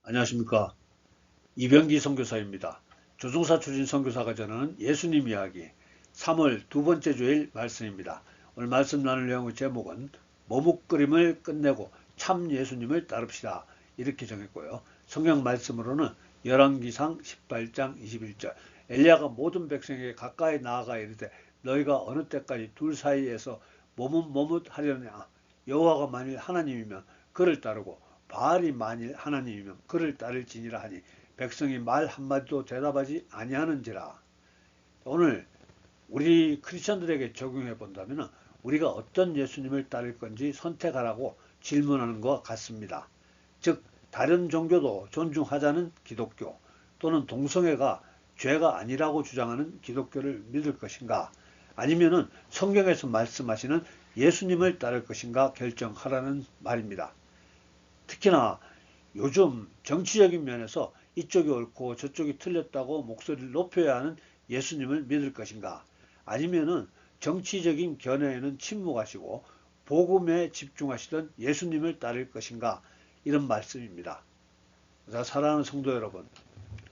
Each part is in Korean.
안녕하십니까. 이병기 선교사입니다. 조종사 출신 선교사가 전하는 예수님 이야기 3월 두 번째 주일 말씀입니다. 오늘 말씀 나눌 내용의 제목은 머뭇거림을 끝내고 참 예수님을 따릅시다. 이렇게 정했고요. 성경 말씀으로는 열왕기상 18장 21절 엘리야가 모든 백성에게 가까이 나아가 이르되 너희가 어느 때까지 둘 사이에서 머뭇머뭇하려냐. 여호와가 만일 하나님이면 그를 따르고 바알이 만일 하나님이면 그를 따를지니라 하니 백성이 말 한마디도 대답하지 아니하는지라. 오늘 우리 크리스천들에게 적용해 본다면 우리가 어떤 예수님을 따를 건지 선택하라고 질문하는 것 같습니다. 즉 다른 종교도 존중하자는 기독교 또는 동성애가 죄가 아니라고 주장하는 기독교를 믿을 것인가, 아니면은 성경에서 말씀하시는 예수님을 따를 것인가 결정하라는 말입니다. 특히나 요즘 정치적인 면에서 이쪽이 옳고 저쪽이 틀렸다고 목소리를 높여야 하는 예수님을 믿을 것인가, 아니면은 정치적인 견해에는 침묵하시고 복음에 집중하시던 예수님을 따를 것인가, 이런 말씀입니다. 자, 사랑하는 성도 여러분,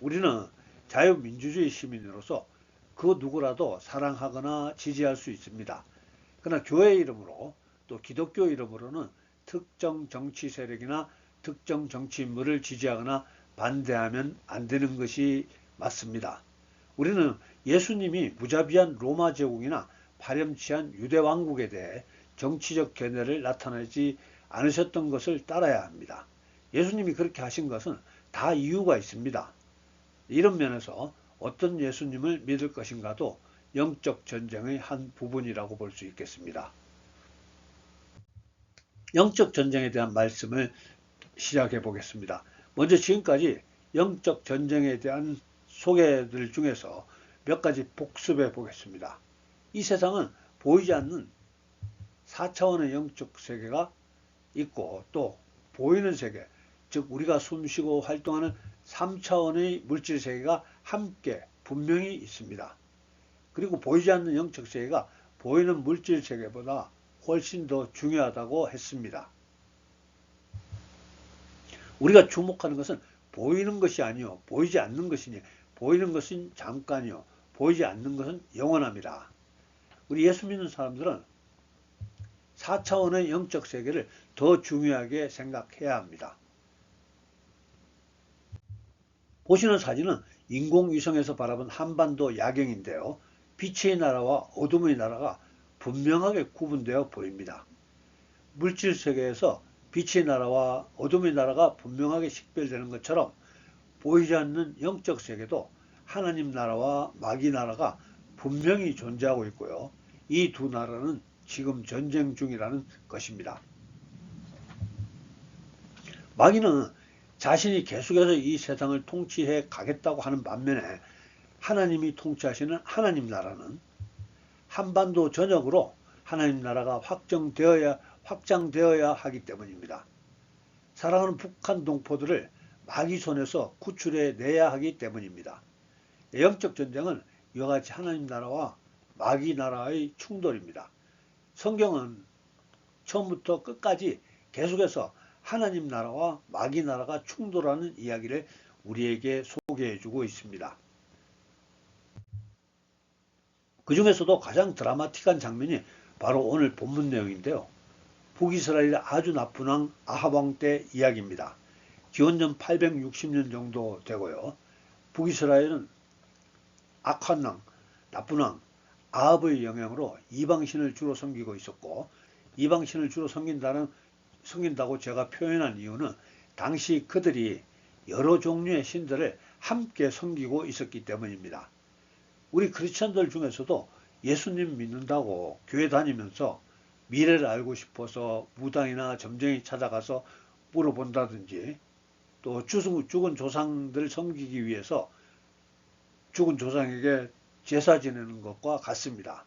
우리는 자유민주주의 시민으로서 그 누구라도 사랑하거나 지지할 수 있습니다. 그러나 교회 이름으로 또 기독교 이름으로는 특정 정치 세력이나 특정 정치 인물을 지지하거나 반대하면 안 되는 것이 맞습니다. 우리는 예수님이 무자비한 로마 제국이나 파렴치한 유대 왕국에 대해 정치적 견해를 나타내지 않으셨던 것을 따라야 합니다. 예수님이 그렇게 하신 것은 다 이유가 있습니다. 이런 면에서 어떤 예수님을 믿을 것인가도 영적 전쟁의 한 부분이라고 볼 수 있겠습니다. 영적 전쟁에 대한 말씀을 시작해 보겠습니다. 먼저 지금까지 영적 전쟁에 대한 소개들 중에서 몇 가지 복습해 보겠습니다. 이 세상은 보이지 않는 4차원의 영적 세계가 있고 또 보이는 세계, 즉 우리가 숨쉬고 활동하는 3차원의 물질 세계가 함께 분명히 있습니다. 그리고 보이지 않는 영적 세계가 보이는 물질 세계보다 훨씬 더 중요하다고 했습니다. 우리가 주목하는 것은 보이는 것이 아니요 보이지 않는 것이니, 보이는 것은 잠깐이요 보이지 않는 것은 영원합니다. 우리 예수 믿는 사람들은 4차원의 영적 세계를 더 중요하게 생각해야 합니다. 보시는 사진은 인공위성에서 바라본 한반도 야경인데요. 빛의 나라와 어둠의 나라가 분명하게 구분되어 보입니다. 물질 세계에서 빛의 나라와 어둠의 나라가 분명하게 식별되는 것처럼 보이지 않는 영적 세계도 하나님 나라와 마귀 나라가 분명히 존재하고 있고요. 이 두 나라는 지금 전쟁 중이라는 것입니다. 마귀는 자신이 계속해서 이 세상을 통치해 가겠다고 하는 반면에 하나님이 통치하시는 하나님 나라는 한반도 전역으로 하나님 나라가 확장되어야 하기 때문입니다. 사랑하는 북한 동포들을 마귀 손에서 구출해 내야 하기 때문입니다. 영적 전쟁은 이와 같이 하나님 나라와 마귀 나라의 충돌입니다. 성경은 처음부터 끝까지 계속해서 하나님 나라와 마귀 나라가 충돌하는 이야기를 우리에게 소개해주고 있습니다. 그 중에서도 가장 드라마틱한 장면이 바로 오늘 본문 내용인데요. 북이스라엘의 아주 나쁜 왕 아합 왕 때 이야기입니다. 기원전 860년 정도 되고요. 북이스라엘은 악한 왕, 나쁜 왕 아합의 영향으로 이방신을 주로 섬기고 있었고, 이방신을 주로 섬긴다고 제가 표현한 이유는 당시 그들이 여러 종류의 신들을 함께 섬기고 있었기 때문입니다. 우리 크리스천들 중에서도 예수님 믿는다고 교회 다니면서 미래를 알고 싶어서 무당이나 점쟁이 찾아가서 물어본다든지, 또 죽은 조상들 섬기기 위해서 죽은 조상에게 제사 지내는 것과 같습니다.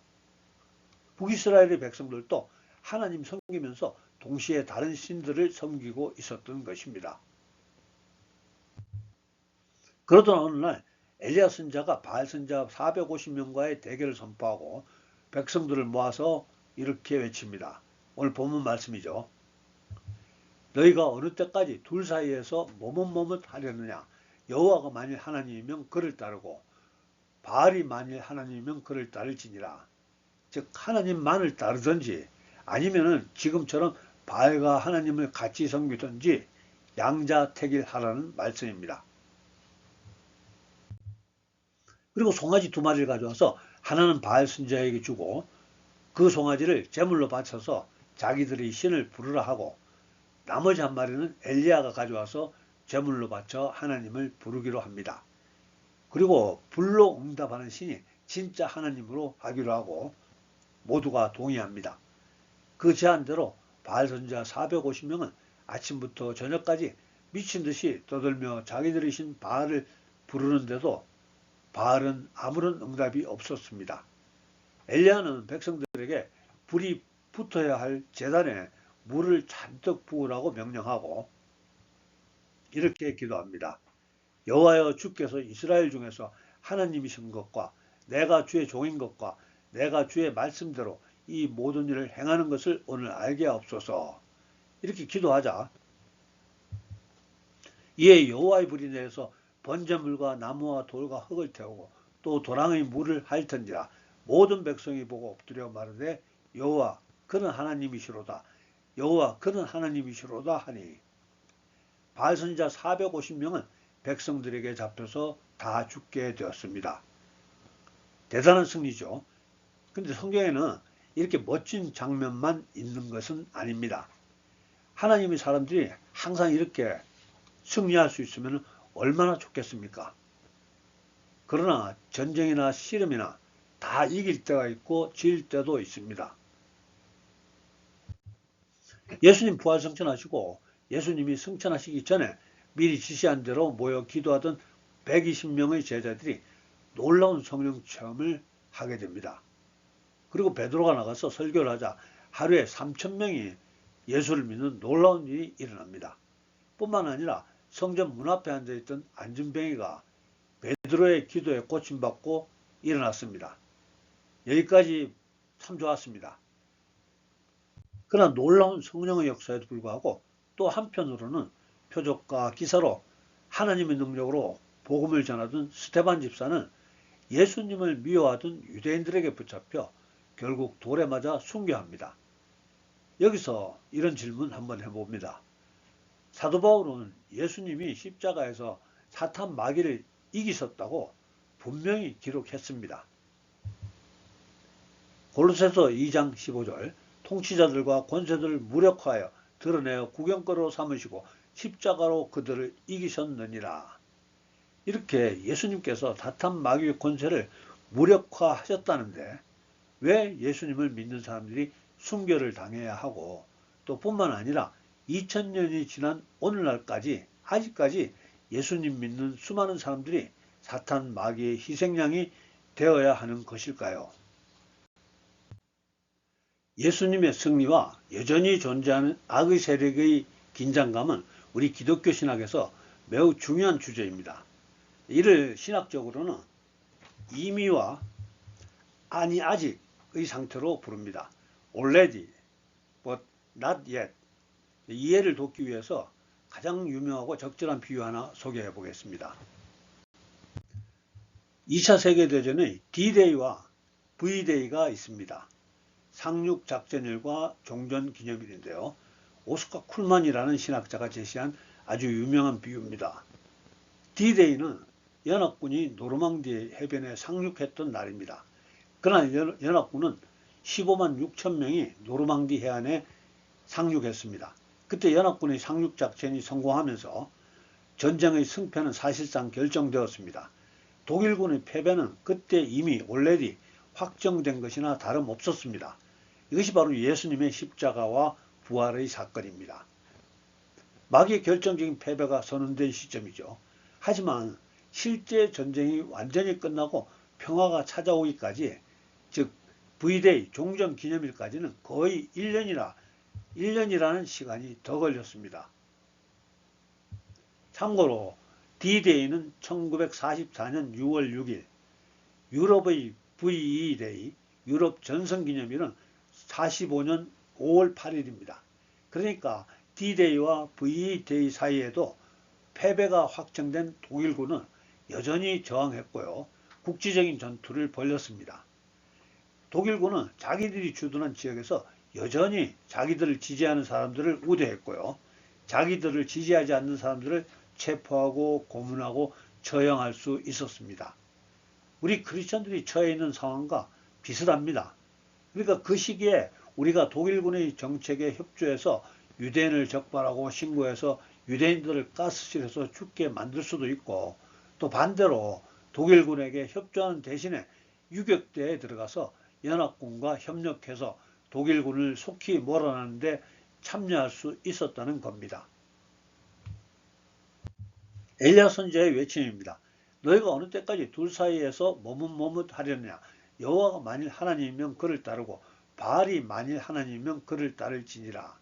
북이스라엘의 백성들도 하나님 섬기면서 동시에 다른 신들을 섬기고 있었던 것입니다. 그러던 어느 날 엘리야 선지자가 바알 선지자 450명과의 대결을 선포하고 백성들을 모아서 이렇게 외칩니다. 오늘 본문 말씀이죠. 너희가 어느 때까지 둘 사이에서 머뭇머뭇하려느냐. 여호와가 만일 하나님이면 그를 따르고 바알이 만일 하나님이면 그를 따를지니라. 즉 하나님만을 따르든지 아니면은 지금처럼 바알과 하나님을 같이 섬기든지 양자택일하라는 말씀입니다. 그리고 송아지 2마리를 가져와서 하나는 바알 선지자에게 주고 그 송아지를 제물로 바쳐서 자기들의 신을 부르라 하고 나머지 1마리는 엘리야가 가져와서 제물로 바쳐 하나님을 부르기로 합니다. 그리고 불로 응답하는 신이 진짜 하나님으로 하기로 하고 모두가 동의합니다. 그 제안대로 바알 선지자 450명은 아침부터 저녁까지 미친 듯이 떠들며 자기들의 신 바알을 부르는데도 바알은 아무런 응답이 없었습니다. 엘리야는 백성들에게 불이 붙어야 할 제단에 물을 잔뜩 부으라고 명령하고 이렇게 기도합니다. 여호와여, 주께서 이스라엘 중에서 하나님이신 것과 내가 주의 종인 것과 내가 주의 말씀대로 이 모든 일을 행하는 것을 오늘 알게 하옵소서. 이렇게 기도하자 이에 여호와의 불이 내려서 번제물과 나무와 돌과 흙을 태우고 또 도랑의 물을 핥은지라. 모든 백성이 보고 엎드려 마르되 여호와 그는 하나님이시로다. 여호와 그는 하나님이시로다 하니 바알 선지자 450명은 백성들에게 잡혀서 다 죽게 되었습니다. 대단한 승리죠. 근데 성경에는 이렇게 멋진 장면만 있는 것은 아닙니다. 하나님의 사람들이 항상 이렇게 승리할 수 있으면 얼마나 좋겠습니까? 그러나 전쟁이나 씨름이나 다 이길 때가 있고 질 때도 있습니다. 예수님 부활 승천하시고 예수님이 승천하시기 전에 미리 지시한 대로 모여 기도하던 120명의 제자들이 놀라운 성령 체험을 하게 됩니다. 그리고 베드로가 나가서 설교를 하자 하루에 3,000명이 예수를 믿는 놀라운 일이 일어납니다. 뿐만 아니라 성전 문 앞에 앉아있던 안진뱅이가 베드로의 기도에 고침받고 일어났습니다. 여기까지 참 좋았습니다. 그러나 놀라운 성령의 역사에도 불구하고 또 한편으로는 표적과 기사로 하나님의 능력으로 복음을 전하던 스데반 집사는 예수님을 미워하던 유대인들에게 붙잡혀 결국 돌에 맞아 순교합니다. 여기서 이런 질문 한번 해봅니다. 사도 바울은 예수님이 십자가에서 사탄 마귀를 이기셨다고 분명히 기록했습니다. 골로새서 2장 15절 통치자들과 권세들을 무력화하여 드러내어 구경거리로 삼으시고 십자가로 그들을 이기셨느니라. 이렇게 예수님께서 사탄 마귀의 권세를 무력화하셨다는데 왜 예수님을 믿는 사람들이 순교를 당해야 하고 또 뿐만 아니라 2000년이 지난 오늘날까지 아직까지 예수님 믿는 수많은 사람들이 사탄 마귀의 희생양이 되어야 하는 것일까요? 예수님의 승리와 여전히 존재하는 악의 세력의 긴장감은 우리 기독교 신학에서 매우 중요한 주제입니다. 이를 신학적으로는 이미와 아니 아직의 상태로 부릅니다. already, but not yet. 이해를 돕기 위해서 가장 유명하고 적절한 비유 하나 소개해 보겠습니다. 2차 세계대전의 D-Day와 V-Day가 있습니다. 상륙작전일과 종전기념일인데요. 오스카 쿨만이라는 신학자가 제시한 아주 유명한 비유입니다. D-Day는 연합군이 노르망디 해변에 상륙했던 날입니다. 그러나 연합군은 15만 6천 명이 노르망디 해안에 상륙했습니다. 그때 연합군의 상륙작전이 성공하면서 전쟁의 승패는 사실상 결정되었습니다. 독일군의 패배는 그때 이미 already 확정된 것이나 다름없었습니다. 이것이 바로 예수님의 십자가와 부활의 사건입니다. 마귀의 결정적인 패배가 선언된 시점이죠. 하지만 실제 전쟁이 완전히 끝나고 평화가 찾아오기까지, 즉 V-Day 종전기념일까지는 거의 1년이라는 시간이 더 걸렸습니다. 참고로 D-Day는 1944년 6월 6일, 유럽의 VE-Day, 유럽 전성기념일은 45년 5월 8일입니다. 그러니까 D-Day와 V-Day 사이에도 패배가 확정된 독일군은 여전히 저항했고요. 국지적인 전투를 벌였습니다. 독일군은 자기들이 주둔한 지역에서 여전히 자기들을 지지하는 사람들을 우대했고요. 자기들을 지지하지 않는 사람들을 체포하고 고문하고 처형할 수 있었습니다. 우리 크리스천들이 처해 있는 상황과 비슷합니다. 그러니까 그 시기에 우리가 독일군의 정책에 협조해서 유대인을 적발하고 신고해서 유대인들을 가스실에서 죽게 만들 수도 있고, 또 반대로 독일군에게 협조하는 대신에 유격대에 들어가서 연합군과 협력해서 독일군을 속히 몰아내는 데 참여할 수 있었다는 겁니다. 엘리야 선지자의 외침입니다. 너희가 어느 때까지 둘 사이에서 머뭇머뭇하려느냐. 여호와가 만일 하나님이면 그를 따르고 바알이 만일 하나님이면 그를 따를지니라.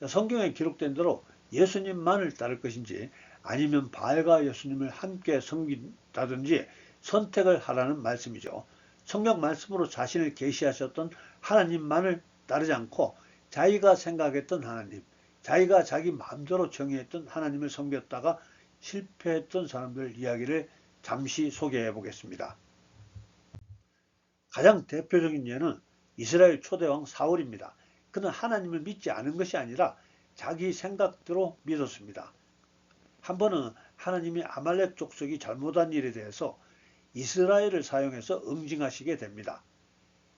성경에 기록된 대로 예수님만을 따를 것인지 아니면 바알과 예수님을 함께 섬긴다든지 선택을 하라는 말씀이죠. 성경 말씀으로 자신을 계시하셨던 하나님만을 따르지 않고 자기가 생각했던 하나님, 자기가 자기 마음대로 정의했던 하나님을 섬겼다가 실패했던 사람들 이야기를 잠시 소개해 보겠습니다. 가장 대표적인 예는 이스라엘 초대왕 사울입니다. 그는 하나님을 믿지 않은 것이 아니라 자기 생각대로 믿었습니다. 한 번은 하나님이 아말렉 족속이 잘못한 일에 대해서 이스라엘을 사용해서 응징하시게 됩니다.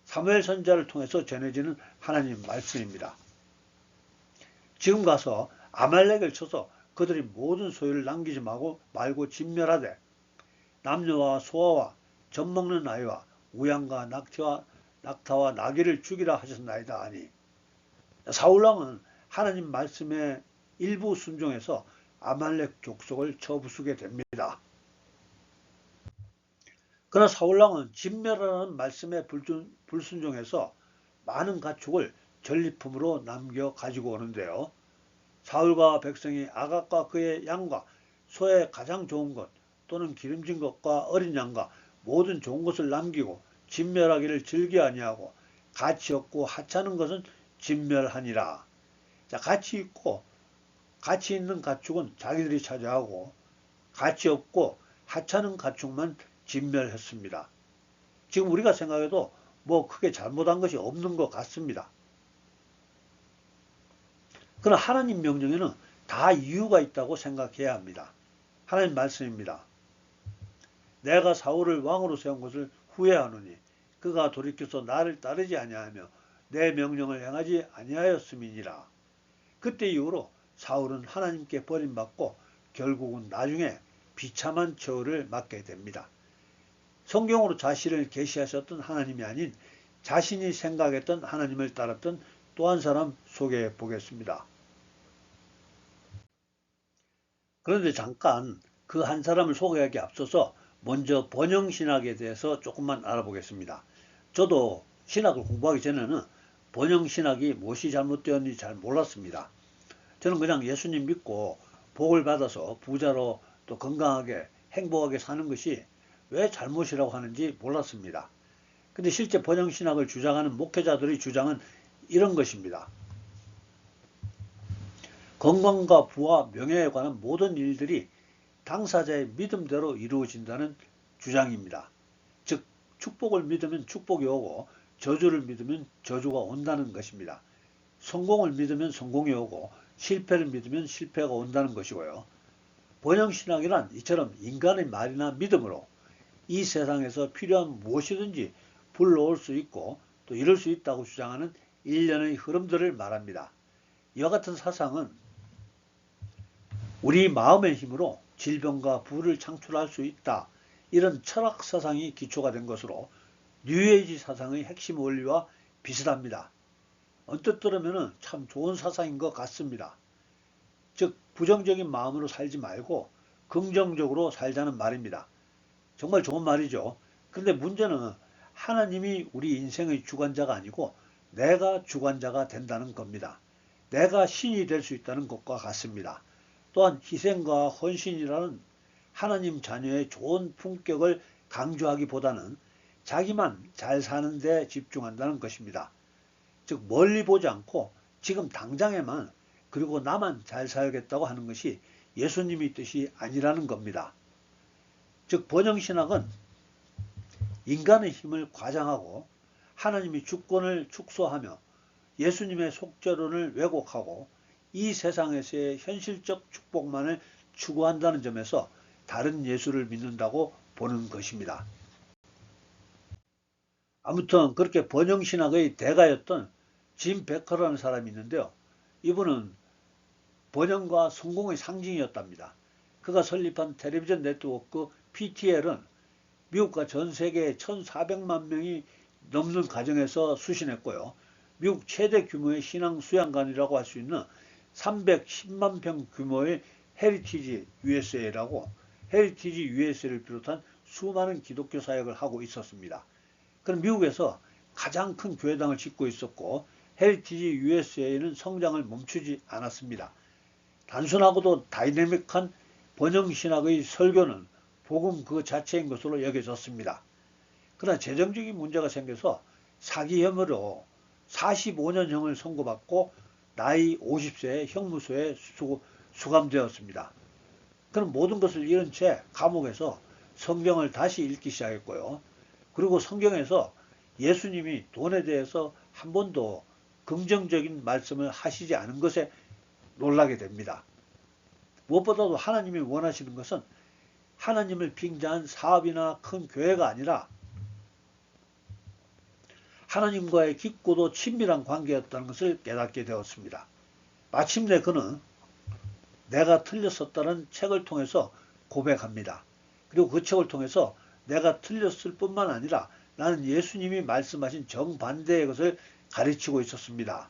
사무엘 선지자를 통해서 전해지는 하나님 말씀입니다. 지금 가서 아말렉을 쳐서 그들이 모든 소유를 남기지 말고 진멸하되 남녀와 소아와 젖먹는 아이와 우양과 낙타와 나귀를 죽이라 하셨나이다 하니, 사울왕은 하나님 말씀에 일부 순종해서 아말렉 족속을 쳐부수게 됩니다. 그러나 사울왕은 진멸하라는 말씀에 불순종해서 많은 가축을 전리품으로 남겨 가지고 오는데요. 사울과 백성이 아각과 그의 양과 소의 가장 좋은 것 또는 기름진 것과 어린 양과 모든 좋은 것을 남기고 진멸하기를 즐겨 아니하고 가치 없고 하찮은 것은 진멸하니라. 자, 가치 있는 가축은 자기들이 차지하고 가치 없고 하찮은 가축만 진멸했습니다. 지금 우리가 생각해도 뭐 크게 잘못한 것이 없는 것 같습니다. 그러나 하나님 명령에는 다 이유가 있다고 생각해야 합니다. 하나님 말씀입니다. 내가 사울을 왕으로 세운 것을 후회하노니 그가 돌이켜서 나를 따르지 아니하며 내 명령을 행하지 아니하였음이니라. 그때 이후로 사울은 하나님께 버림받고 결국은 나중에 비참한 처우를 맞게 됩니다. 성경으로 자신을 계시하셨던 하나님이 아닌 자신이 생각했던 하나님을 따랐던 또 한 사람 소개해 보겠습니다. 그런데 잠깐 그 한 사람을 소개하기 앞서서 먼저 번영신학에 대해서 조금만 알아보겠습니다. 저도 신학을 공부하기 전에는 번영신학이 무엇이 잘못되었는지 잘 몰랐습니다. 저는 그냥 예수님 믿고 복을 받아서 부자로 또 건강하게 행복하게 사는 것이 왜 잘못이라고 하는지 몰랐습니다. 근데 실제 번영신학을 주장하는 목회자들의 주장은 이런 것입니다. 건강과 부와 명예에 관한 모든 일들이 당사자의 믿음대로 이루어진다는 주장입니다. 즉 축복을 믿으면 축복이 오고 저주를 믿으면 저주가 온다는 것입니다. 성공을 믿으면 성공이 오고 실패를 믿으면 실패가 온다는 것이고요. 번영신학이란 이처럼 인간의 말이나 믿음으로 이 세상에서 필요한 무엇이든지 불러올 수 있고 또 이룰 수 있다고 주장하는 일련의 흐름들을 말합니다. 이와 같은 사상은 우리 마음의 힘으로 질병과 부를 창출할 수 있다. 이런 철학 사상이 기초가 된 것으로 뉴에이지 사상의 핵심 원리와 비슷합니다. 언뜻 들으면 참 좋은 사상인 것 같습니다. 즉 부정적인 마음으로 살지 말고 긍정적으로 살자는 말입니다. 정말 좋은 말이죠. 그런데 문제는 하나님이 우리 인생의 주관자가 아니고 내가 주관자가 된다는 겁니다. 내가 신이 될 수 있다는 것과 같습니다. 또한 희생과 헌신이라는 하나님 자녀의 좋은 품격을 강조하기보다는 자기만 잘 사는 데 집중한다는 것입니다. 즉 멀리 보지 않고 지금 당장에만 그리고 나만 잘 살겠다고 하는 것이 예수님의 뜻이 아니라는 겁니다. 즉 번영신학은 인간의 힘을 과장하고 하나님의 주권을 축소하며 예수님의 속죄론을 왜곡하고 이 세상에서의 현실적 축복만을 추구한다는 점에서 다른 예수를 믿는다고 보는 것입니다. 아무튼 그렇게 번영신학의 대가였던 짐 베커라는 사람이 있는데요. 이분은 번영과 성공의 상징이었답니다. 그가 설립한 텔레비전 네트워크 PTL은 미국과 전 세계 1,400만 명이 넘는 가정에서 수신했고요. 미국 최대 규모의 신앙 수양관이라고 할 수 있는 310만 평 규모의 헤리티지 USA라고 헤리티지 USA를 비롯한 수많은 기독교 사역을 하고 있었습니다. 그럼 미국에서 가장 큰 교회당을 짓고 있었고 헤리티지 USA는 성장을 멈추지 않았습니다. 단순하고도 다이내믹한 번영신학의 설교는 복음 그 자체인 것으로 여겨졌습니다. 그러나 재정적인 문제가 생겨서 사기 혐의로 45년형을 선고받고 나이 50세에 형무소에 수감되었습니다. 그럼 모든 것을 잃은 채 감옥에서 성경을 다시 읽기 시작했고요. 그리고 성경에서 예수님이 돈에 대해서 한 번도 긍정적인 말씀을 하시지 않은 것에 놀라게 됩니다. 무엇보다도 하나님이 원하시는 것은 하나님을 빙자한 사업이나 큰 교회가 아니라 하나님과의 깊고도 친밀한 관계였다는 것을 깨닫게 되었습니다. 마침내 그는 내가 틀렸었다는 책을 통해서 고백합니다. 그리고 그 책을 통해서 내가 틀렸을 뿐만 아니라 나는 예수님이 말씀하신 정반대의 것을 가르치고 있었습니다.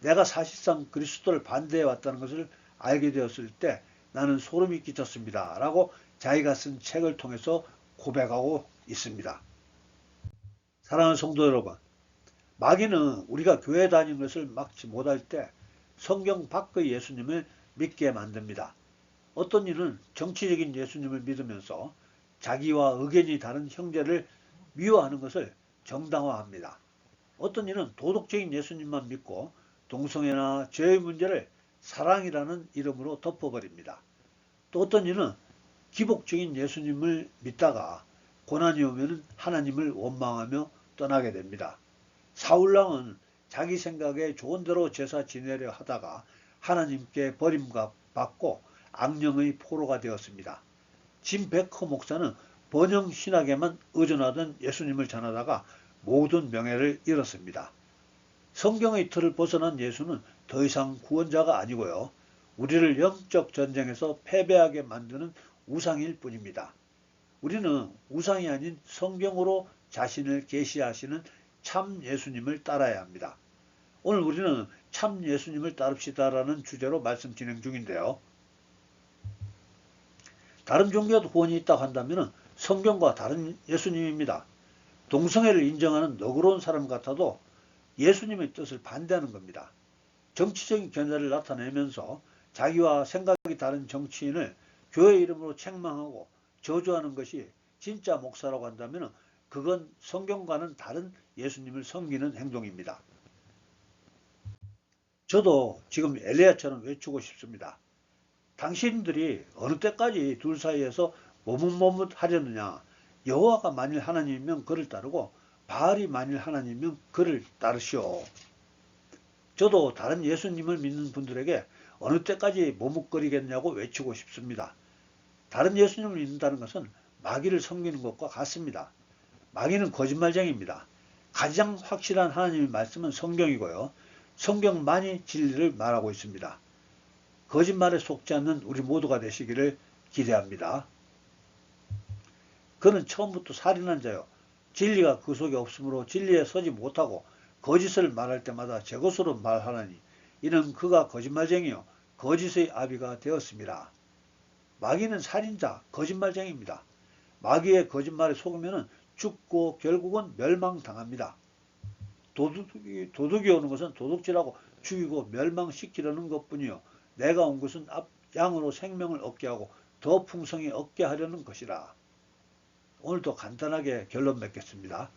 내가 사실상 그리스도를 반대해 왔다는 것을 알게 되었을 때 나는 소름이 끼쳤습니다. 라고 자기가 쓴 책을 통해서 고백하고 있습니다. 사랑하는 성도 여러분, 마귀는 우리가 교회 다니는 것을 막지 못할 때 성경 밖의 예수님을 믿게 만듭니다. 어떤 이는 정치적인 예수님을 믿으면서 자기와 의견이 다른 형제를 미워하는 것을 정당화합니다. 어떤 이는 도덕적인 예수님만 믿고 동성애나 죄의 문제를 사랑이라는 이름으로 덮어버립니다. 또 어떤 이는 기복적인 예수님을 믿다가 고난이 오면 하나님을 원망하며 떠나게 됩니다. 사울왕은 자기 생각에 좋은 대로 제사 지내려 하다가 하나님께 버림받고 악령의 포로가 되었습니다. 짐 베커 목사는 번영 신학에만 의존하던 예수님을 전하다가 모든 명예를 잃었습니다. 성경의 틀을 벗어난 예수는 더 이상 구원자가 아니고요. 우리를 영적 전쟁에서 패배하게 만드는 우상일 뿐입니다. 우리는 우상이 아닌 성경으로 자신을 계시하시는 참 예수님을 따라야 합니다. 오늘 우리는 참 예수님을 따릅시다라는 주제로 말씀 진행 중인데요. 다른 종교에도 구원이 있다고 한다면 성경과 다른 예수님입니다. 동성애를 인정하는 너그러운 사람 같아도 예수님의 뜻을 반대하는 겁니다. 정치적인 견해를 나타내면서 자기와 생각이 다른 정치인을 교회 이름으로 책망하고 저주하는 것이 진짜 목사라고 한다면 그건 성경과는 다른 예수님을 섬기는 행동입니다. 저도 지금 엘리야처럼 외치고 싶습니다. 당신들이 어느 때까지 둘 사이에서 머뭇머뭇하려느냐. 여호와가 만일 하나님이면 그를 따르고 바알이 만일 하나님이면 그를 따르시오. 저도 다른 예수님을 믿는 분들에게 어느 때까지 머뭇거리겠냐고 외치고 싶습니다. 다른 예수님을 믿는다는 것은 마귀를 섬기는 것과 같습니다. 마귀는 거짓말쟁이입니다. 가장 확실한 하나님의 말씀은 성경이고요. 성경만이 진리를 말하고 있습니다. 거짓말에 속지 않는 우리 모두가 되시기를 기대합니다. 그는 처음부터 살인한 자요. 진리가 그 속에 없으므로 진리에 서지 못하고 거짓을 말할 때마다 제 것으로 말하나니 이는 그가 거짓말쟁이요 거짓의 아비가 되었습니다. 마귀는 살인자, 거짓말쟁이입니다. 마귀의 거짓말에 속으면 죽고 결국은 멸망당합니다. 도둑이 오는 것은 도둑질하고 죽이고 멸망시키려는 것뿐이요 내가 온 것은 양으로 생명을 얻게 하고 더 풍성히 얻게 하려는 것이라. 오늘도 간단하게 결론 맺겠습니다.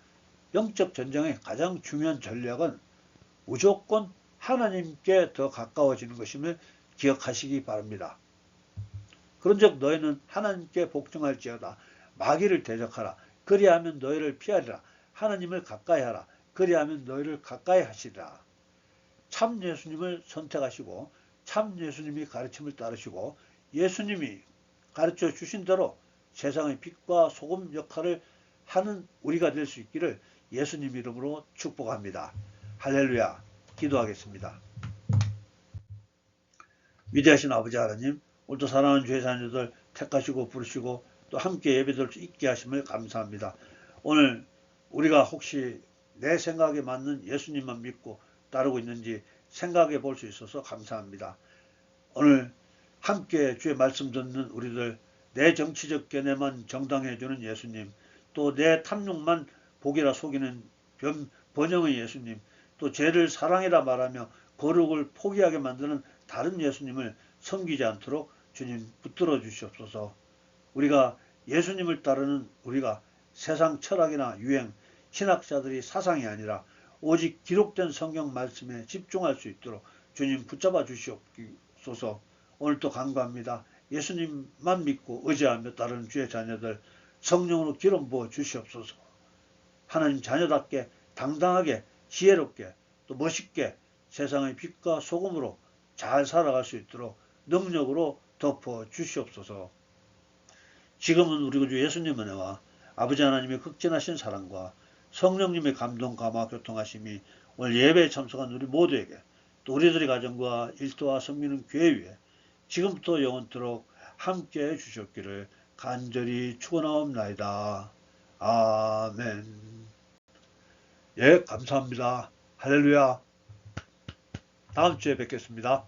영적 전쟁의 가장 중요한 전략은 무조건 하나님께 더 가까워지는 것임을 기억하시기 바랍니다. 그런즉 너희는 하나님께 복종할지어다. 마귀를 대적하라. 그리하면 너희를 피하리라. 하나님을 가까이 하라. 그리하면 너희를 가까이 하시리라. 참 예수님을 선택하시고 참 예수님이 가르침을 따르시고 예수님이 가르쳐 주신 대로 세상의 빛과 소금 역할을 하는 우리가 될 수 있기를 예수님 이름으로 축복합니다. 할렐루야. 기도하겠습니다. 위대하신 아버지 하나님, 오늘도 사랑하는 주의 자녀들 택하시고 부르시고 또 함께 예배드릴 수 있게 하심을 감사합니다. 오늘 우리가 혹시 내 생각에 맞는 예수님만 믿고 따르고 있는지 생각해 볼 수 있어서 감사합니다. 오늘 함께 주의 말씀 듣는 우리들, 내 정치적 견해만 정당해 주는 예수님, 또 내 탐욕만 복이라 속이는 번영의 예수님, 또 죄를 사랑이라 말하며 거룩을 포기하게 만드는 다른 예수님을 섬기지 않도록 주님 붙들어 주시옵소서. 우리가 예수님을 따르는 우리가 세상 철학이나 유행, 신학자들이 사상이 아니라 오직 기록된 성경 말씀에 집중할 수 있도록 주님 붙잡아 주시옵소서. 오늘도 간구합니다. 예수님만 믿고 의지하며 따르는 주의 자녀들 성령으로 기름 부어 주시옵소서. 하나님 자녀답게 당당하게 지혜롭게 또 멋있게 세상의 빛과 소금으로 잘 살아갈 수 있도록 능력으로 덮어 주시옵소서. 지금은 우리 주 예수님 은혜와 아버지 하나님의 극진하신 사랑과 성령님의 감동 감화 교통하심이 오늘 예배에 참석한 우리 모두에게 또 우리들의 가정과 일터와 섬기는 교회 위에 지금부터 영원토록 함께해 주셨기를 간절히 축원하옵나이다. 아멘. 예, 감사합니다. 할렐루야. 다음 주에 뵙겠습니다.